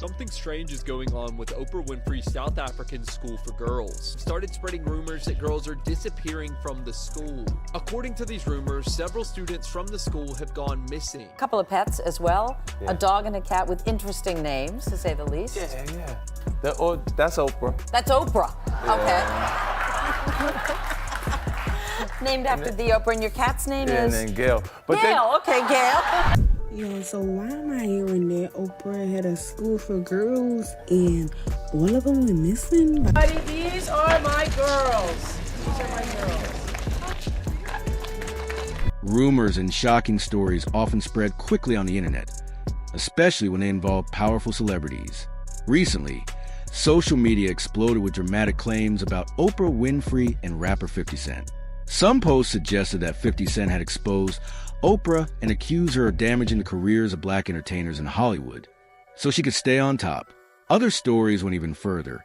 Something strange is going on with Oprah Winfrey's South African School for Girls. Started spreading rumors that girls are disappearing from the school. According to these rumors, several students from the school have gone missing. A couple of pets as well. Yeah. A dog and a cat with interesting names, to say the least. Yeah. That's Oprah. That's Oprah. Yeah. Okay. Named after the Oprah, and your cat's name is? And then Gail. Gail, okay, Gail. Yo, so why am I hearing that Oprah had a school for girls and all of them went missing? Buddy, these are my girls. These are my girls. Rumors and shocking stories often spread quickly on the internet, especially when they involve powerful celebrities. Recently, social media exploded with dramatic claims about Oprah Winfrey and rapper 50 Cent. Some posts suggested that 50 Cent had exposed Oprah and accused her of damaging the careers of black entertainers in Hollywood so she could stay on top. Other stories went even further,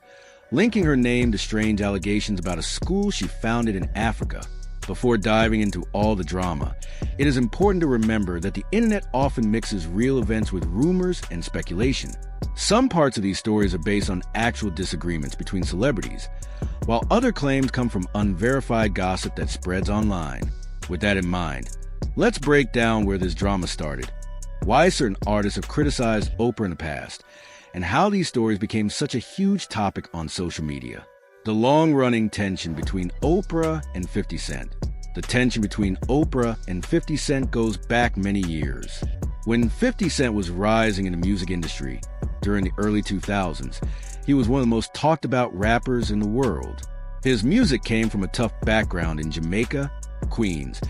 linking her name to strange allegations about a school she founded in Africa. Before diving into all the drama, it is important to remember that the internet often mixes real events with rumors and speculation. Some parts of these stories are based on actual disagreements between celebrities, while other claims come from unverified gossip that spreads online. With that in mind, let's break down where this drama started, why certain artists have criticized Oprah in the past, and how these stories became such a huge topic on social media. The long-running tension between Oprah and 50 Cent. The tension between Oprah and 50 Cent goes back many years. When 50 Cent was rising in the music industry during the early 2000s, he was one of the most talked about rappers in the world. His music came from a tough background in Jamaica, Queens,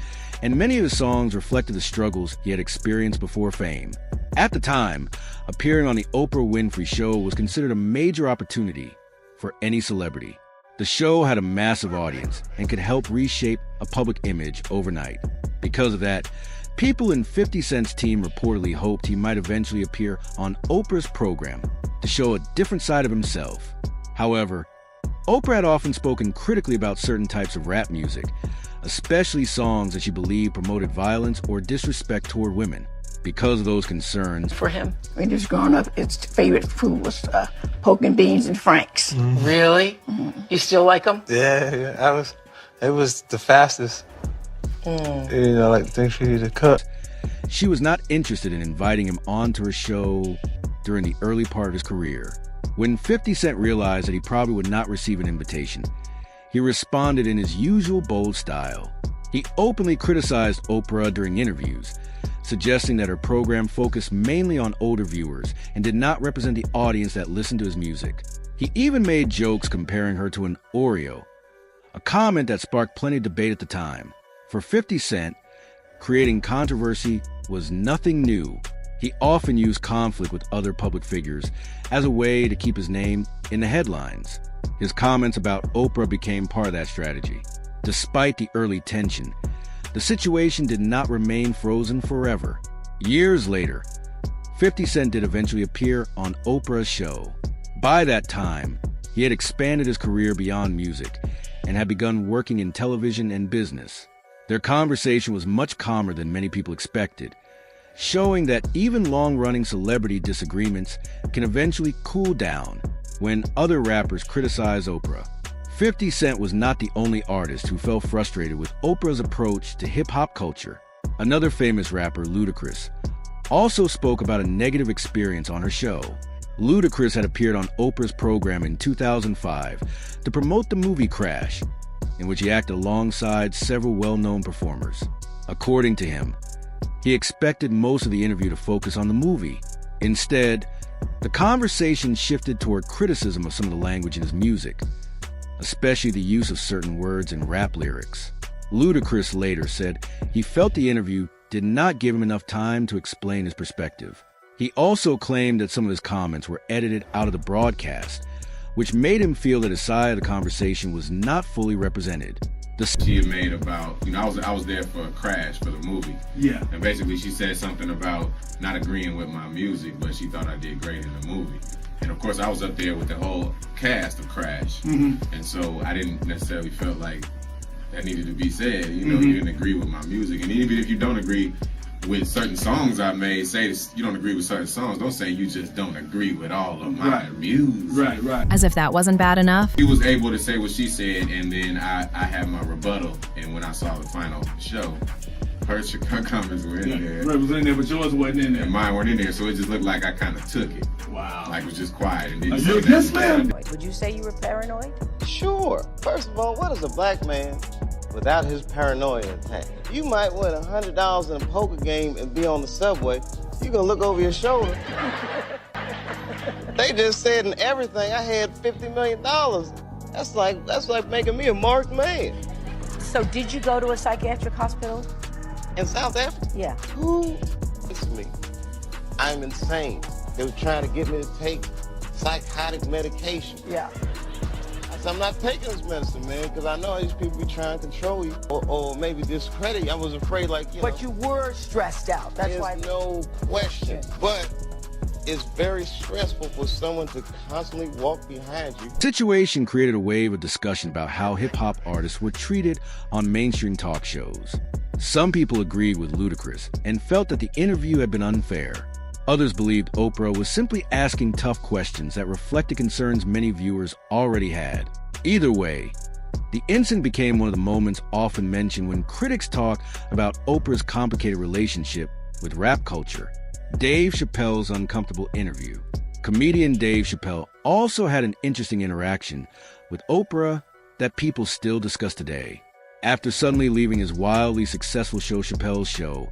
and many of his songs reflected the struggles he had experienced before fame. At the time, appearing on the Oprah Winfrey Show was considered a major opportunity for any celebrity. The show had a massive audience and could help reshape a public image overnight. Because of that, people in 50 Cent's team reportedly hoped he might eventually appear on Oprah's program to show a different side of himself. However, Oprah had often spoken critically about certain types of rap music, especially songs that she believed promoted violence or disrespect toward women. Because of those concerns, For him. When he was growing up, his favorite food was pork and beans and Franks. Really? You still like them? Yeah. It was the fastest. Like things for you to cook. she was not interested in inviting him onto her show during the early part of his career. When 50 Cent realized that he probably would not receive an invitation, he responded in his usual bold style. He openly criticized Oprah during interviews, suggesting that her program focused mainly on older viewers and did not represent the audience that listened to his music. He even made jokes comparing her to an Oreo, a comment that sparked plenty of debate at the time. For 50 Cent, creating controversy was nothing new. He often used conflict with other public figures as a way to keep his name in the headlines. His comments about Oprah became part of that strategy. Despite the early tension, the situation did not remain frozen forever. Years later, 50 Cent did eventually appear on Oprah's show. By that time, he had expanded his career beyond music and had begun working in television and business. Their conversation was much calmer than many people expected, showing that even long-running celebrity disagreements can eventually cool down when other rappers criticize Oprah. 50 Cent was not the only artist who felt frustrated with Oprah's approach to hip-hop culture. Another famous rapper, Ludacris, also spoke about a negative experience on her show. Ludacris had appeared on Oprah's program in 2005 to promote the movie Crash, in which he acted alongside several well-known performers. According to him, he expected most of the interview to focus on the movie. Instead, the conversation shifted toward criticism of some of the language in his music, especially the use of certain words in rap lyrics. Ludacris later said he felt the interview did not give him enough time to explain his perspective. He also claimed that some of his comments were edited out of the broadcast, which made him feel that his side of the conversation was not fully represented. She had made about, I was there for Crash, for the movie. Yeah. And basically she said something about not agreeing with my music, but she thought I did great in the movie. And of course I was up there with the whole cast of Crash. Mm-hmm. And so I didn't necessarily feel like that needed to be said. You know, you didn't agree with my music. And even if you don't agree with certain songs I made, say you don't agree with certain songs, don't say you just don't agree with all of my music. Right. As if that wasn't bad enough. She was able to say what she said, and then I had my rebuttal, and when I saw the final show, her comments were in there. Right, was in there, but yours wasn't in there. And mine weren't in there, so it just looked like I kind of took it. Wow. Like it was just quiet and didn't Are you say a yes nothing. man? Would you say you were paranoid? Sure. First of all, what is a black man without his paranoia intact? You might win $100 in a poker game and be on the subway. You're gonna look over your shoulder. They just said in everything I had $50 million. That's like making me a marked man. So did you go to a psychiatric hospital? In South Africa? Yeah. Who? Listen to me. I'm insane. They were trying to get me to take psychotic medication. Yeah. I said, I'm not taking this medicine, man, because I know these people be trying to control you or maybe discredit you. I was afraid, like, you know. But you were stressed out. That's There's why. no question. But it's very stressful for someone to constantly walk behind you. The situation created a wave of discussion about how hip-hop artists were treated on mainstream talk shows. Some people agreed with Ludacris and felt that the interview had been unfair. Others believed Oprah was simply asking tough questions that reflected concerns many viewers already had. Either way, the incident became one of the moments often mentioned when critics talk about Oprah's complicated relationship with rap culture. Dave Chappelle's uncomfortable interview. Comedian Dave Chappelle also had an interesting interaction with Oprah that people still discuss today. After suddenly leaving his wildly successful show Chappelle's Show,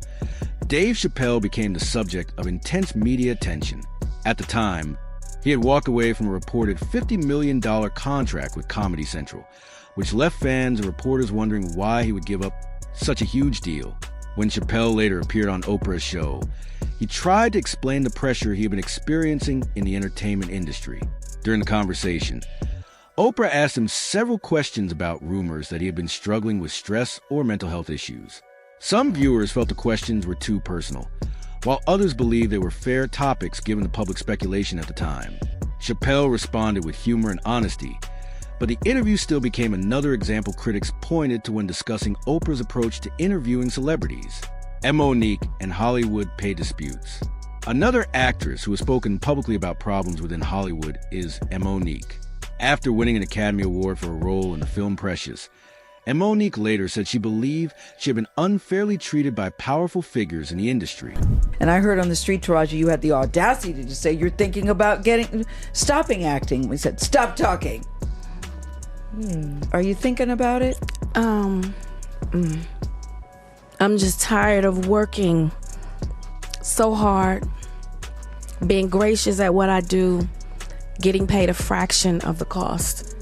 Dave Chappelle became the subject of intense media attention. At the time, he had walked away from a reported $50 million contract with Comedy Central, which left fans and reporters wondering why he would give up such a huge deal. When Chappelle later appeared on Oprah's show, he tried to explain the pressure he had been experiencing in the entertainment industry. During the conversation, Oprah asked him several questions about rumors that he had been struggling with stress or mental health issues. Some viewers felt the questions were too personal, while others believed they were fair topics given the public speculation at the time. Chappelle responded with humor and honesty, but the interview still became another example critics pointed to when discussing Oprah's approach to interviewing celebrities. Monique and Hollywood pay disputes. Another actress who has spoken publicly about problems within Hollywood is Monique. After winning an Academy Award for a role in the film Precious, Monique later said she believed she had been unfairly treated by powerful figures in the industry. And I heard on the street, Taraji, you had the audacity to say you're thinking about stopping acting. We said, stop talking. Are you thinking about it? I'm just tired of working so hard, being gracious at what I do, getting paid a fraction of the cost.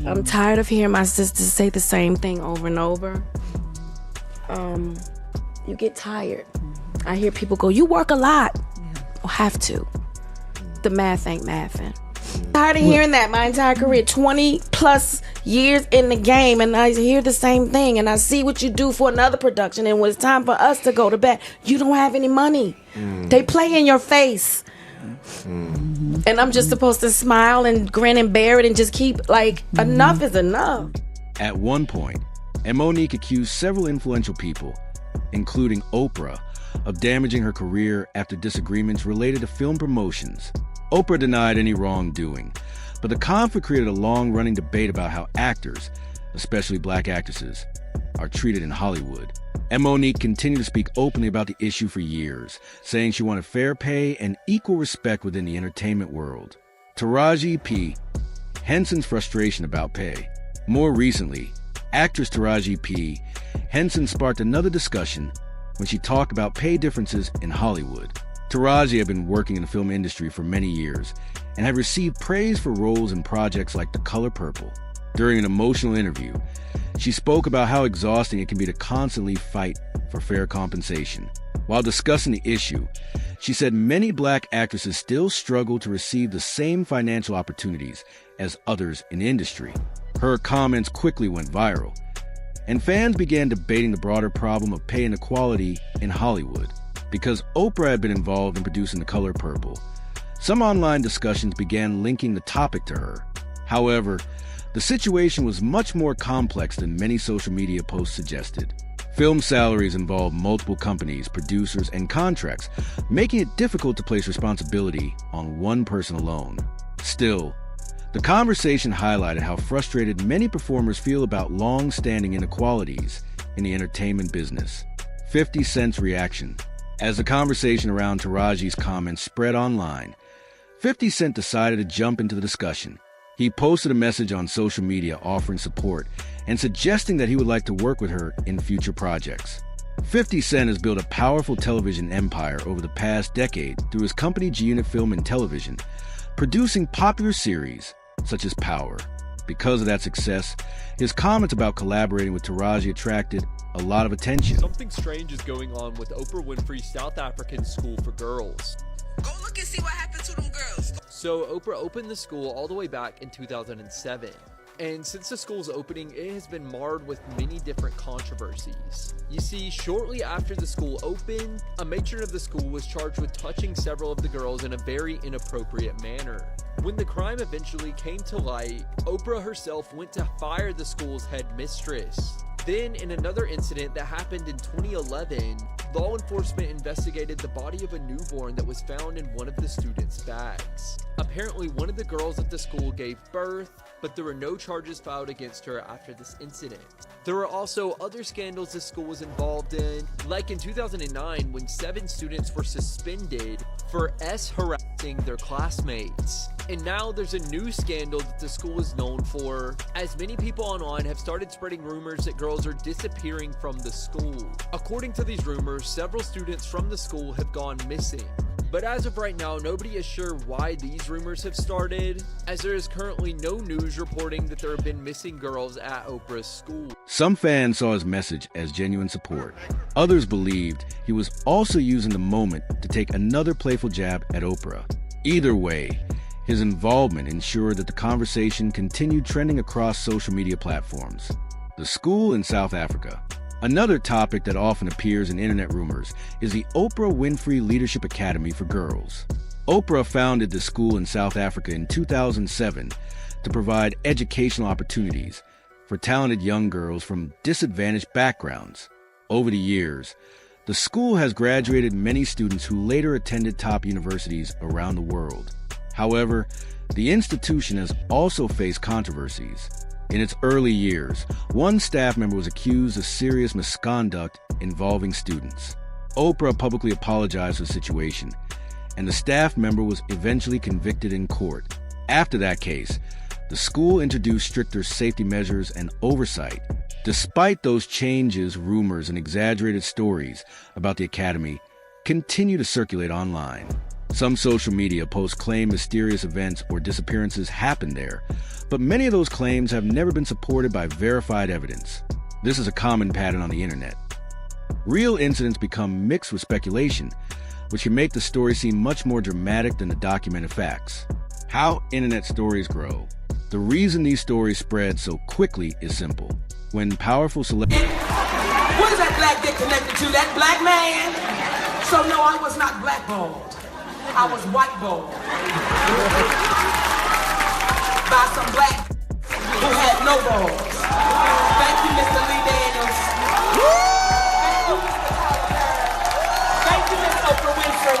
I'm tired of hearing my sisters say the same thing over and over. You get tired. I hear people go, you work a lot. Well, have to. The math ain't mathing. Tired of hearing that my entire career, 20 plus years in the game, and I hear the same thing, and I see what you do for another production, and when it's time for us to go to bed, you don't have any money. They play in your face. And I'm just supposed to smile and grin and bear it and just keep, like, enough is enough. At one point, Monique accused several influential people, including Oprah, of damaging her career after disagreements related to film promotions. Oprah denied any wrongdoing, but the conflict created a long-running debate about how actors, especially black actresses, are treated in Hollywood. Monique continued to speak openly about the issue for years, saying she wanted fair pay and equal respect within the entertainment world. Taraji P. Henson's frustration about pay. More recently, actress Taraji P. Henson sparked another discussion when she talked about pay differences in Hollywood. Taraji had been working in the film industry for many years and had received praise for roles in projects like The Color Purple. During an emotional interview, she spoke about how exhausting it can be to constantly fight for fair compensation. While discussing the issue, she said many black actresses still struggle to receive the same financial opportunities as others in the industry. Her comments quickly went viral, and fans began debating the broader problem of pay inequality in Hollywood. Because Oprah had been involved in producing The Color Purple, some online discussions began linking the topic to her. However, the situation was much more complex than many social media posts suggested. Film salaries involve multiple companies, producers, and contracts, making it difficult to place responsibility on one person alone. Still, the conversation highlighted how frustrated many performers feel about long-standing inequalities in the entertainment business. 50 Cent's reaction. As the conversation around Taraji's comments spread online, 50 Cent decided to jump into the discussion. He posted a message on social media offering support and suggesting that he would like to work with her in future projects. 50 Cent has built a powerful television empire over the past decade through his company G-Unit Film and Television, producing popular series such as Power. Because of that success, his comments about collaborating with Taraji attracted a lot of attention. Something strange is going on with Oprah Winfrey's South African School for Girls. Go look and see what happened to them girls. So Oprah opened the school all the way back in 2007. And since the school's opening, it has been marred with many different controversies. You see, shortly after the school opened, a matron of the school was charged with touching several of the girls in a very inappropriate manner. When the crime eventually came to light, Oprah herself went to fire the school's head mistress. Then, in another incident that happened in 2011, law enforcement investigated the body of a newborn that was found in one of the students' bags. Apparently, one of the girls at the school gave birth, but there were no charges filed against her after this incident. There were also other scandals the school was involved in, like in 2009 when 7 students were suspended for harassing their classmates. And now there's a new scandal that the school is known for, as many people online have started spreading rumors that girls are disappearing from the school. According to these rumors, several students from the school have gone missing. But as of right now, nobody is sure why these rumors have started, as there is currently no news reporting that there have been missing girls at Oprah's school. Some fans saw his message as genuine support. Others believed he was also using the moment to take another playful jab at Oprah. Either way, his involvement ensured that the conversation continued trending across social media platforms. The school in South Africa. Another topic that often appears in internet rumors is the Oprah Winfrey Leadership Academy for Girls. Oprah founded the school in South Africa in 2007 to provide educational opportunities for talented young girls from disadvantaged backgrounds. Over the years, the school has graduated many students who later attended top universities around the world. However, the institution has also faced controversies. In its early years, one staff member was accused of serious misconduct involving students. Oprah publicly apologized for the situation, and the staff member was eventually convicted in court. After that case, the school introduced stricter safety measures and oversight. Despite those changes, rumors and exaggerated stories about the academy continue to circulate online. Some social media posts claim mysterious events or disappearances happened there, but many of those claims have never been supported by verified evidence. This is a common pattern on the internet. Real incidents become mixed with speculation, which can make the story seem much more dramatic than the documented facts. How internet stories grow. The reason these stories spread so quickly is simple. When powerful celebrities... What is that black dick connected to? That black man? So no, I was not blackballed. I was whiteballed by some black who had no balls. Thank you, Mr. Lee Daniels. Thank you, Miss Oprah Winfrey.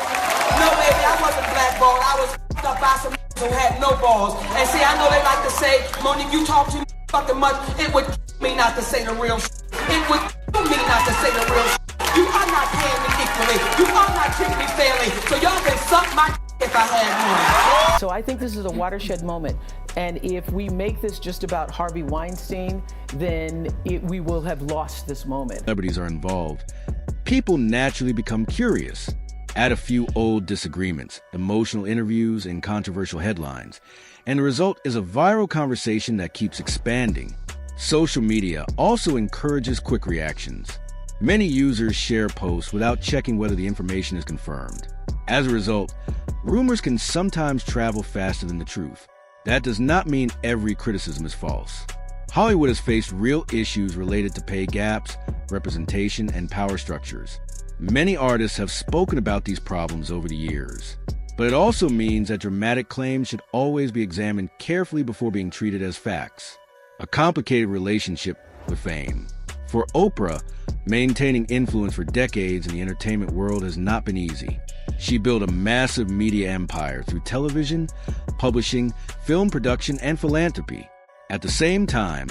No, baby, I wasn't blackballed. I was up by some who had no balls. And see, I know they like to say, Monique, you talk too fucking much. It would me not to say the real shit. It would me not to say the real shit. You are not paying me equally. You are not treating me fairly. So y'all can suck my if I had one. So I think this is a watershed moment. And if we make this just about Harvey Weinstein, then we will have lost this moment. Celebrities are involved. People naturally become curious. Add a few old disagreements, emotional interviews, and controversial headlines, and the result is a viral conversation that keeps expanding. Social media also encourages quick reactions. Many users share posts without checking whether the information is confirmed. As a result, rumors can sometimes travel faster than the truth. That does not mean every criticism is false. Hollywood has faced real issues related to pay gaps, representation, and power structures. Many artists have spoken about these problems over the years. But it also means that dramatic claims should always be examined carefully before being treated as facts. A complicated relationship with fame. For Oprah, maintaining influence for decades in the entertainment world has not been easy. She built a massive media empire through television, publishing, film production, and philanthropy. At the same time,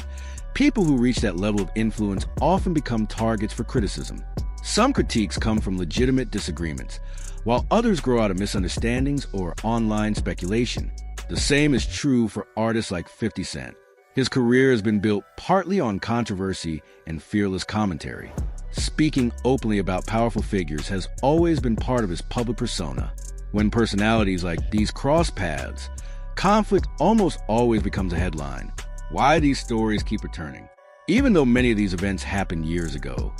people who reach that level of influence often become targets for criticism. Some critiques come from legitimate disagreements, while others grow out of misunderstandings or online speculation. The same is true for artists like 50 Cent. His career has been built partly on controversy and fearless commentary. Speaking openly about powerful figures has always been part of his public persona. When personalities like these cross paths, conflict almost always becomes a headline. Why these stories keep returning? Even though many of these events happened years ago,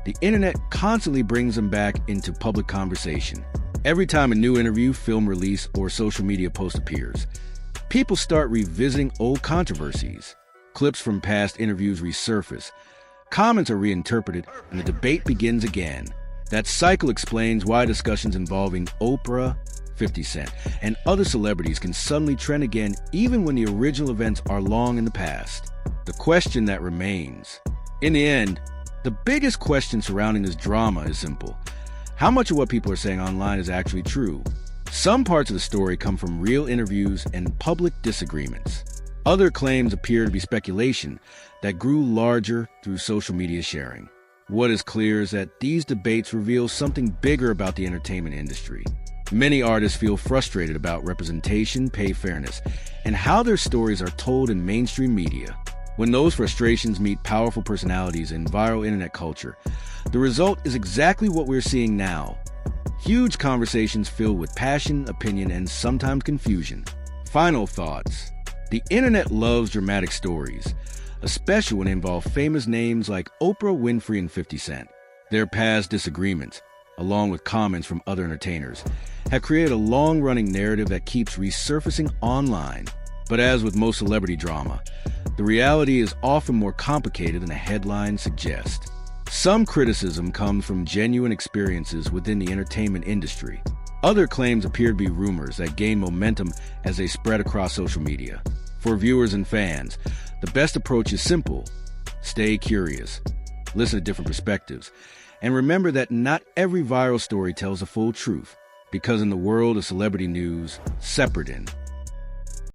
the internet constantly brings them back into public conversation. Every time a new interview, film release, or social media post appears, people start revisiting old controversies. Clips from past interviews resurface, comments are reinterpreted, and the debate begins again. That cycle explains why discussions involving Oprah, 50 Cent, and other celebrities can suddenly trend again even when the original events are long in the past. The question that remains. In the end, the biggest question surrounding this drama is simple. How much of what people are saying online is actually true? Some parts of the story come from real interviews and public disagreements. Other claims appear to be speculation that grew larger through social media sharing. What is clear is that these debates reveal something bigger about the entertainment industry. Many artists feel frustrated about representation, pay fairness, and how their stories are told in mainstream media. When those frustrations meet powerful personalities in viral internet culture, the result is exactly what we're seeing now. Huge conversations filled with passion, opinion, and sometimes confusion. Final thoughts. The internet loves dramatic stories, especially when they involve famous names like Oprah Winfrey and 50 Cent. Their past disagreements, along with comments from other entertainers, have created a long-running narrative that keeps resurfacing online. But as with most celebrity drama, the reality is often more complicated than the headlines suggest. Some criticism comes from genuine experiences within the entertainment industry. Other claims appear to be rumors that gain momentum as they spread across social media. For viewers and fans, the best approach is simple. Stay curious, listen to different perspectives, and remember that not every viral story tells the full truth, because in the world of celebrity news, separate in